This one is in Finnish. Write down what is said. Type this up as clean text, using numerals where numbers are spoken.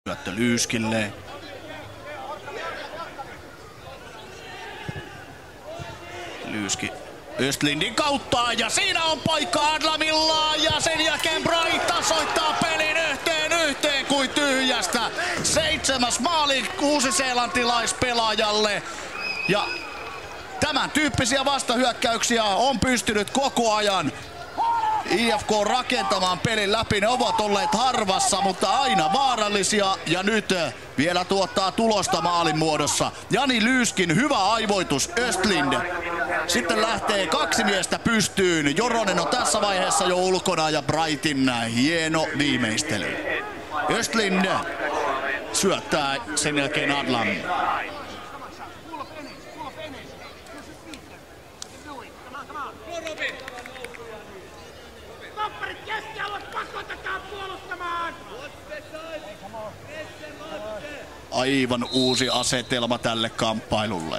Syöttö Lyyskille. Lyyski Östlindin kautta ja siinä on paikka Adlamilla ja sen jälkeen Bright tasoittaa pelin yhteen kuin tyhjästä. 7. maali uusiseelantilaispelaajalle ja tämän tyyppisiä vastahyökkäyksiä on pystynyt koko ajan IFK rakentamaan pelin läpi. Ne ovat olleet harvassa, mutta aina vaarallisia ja nyt vielä tuottaa tulosta maalin muodossa. Jani Lyyskin hyvä aivoitus, Östlind. Sitten lähtee 2 miestä pystyyn. Joronen on tässä vaiheessa jo ulkona ja Brightin hieno viimeistely. Östlind syöttää sen jälkeen Adlam. Aivan uusi asetelma tälle kamppailulle.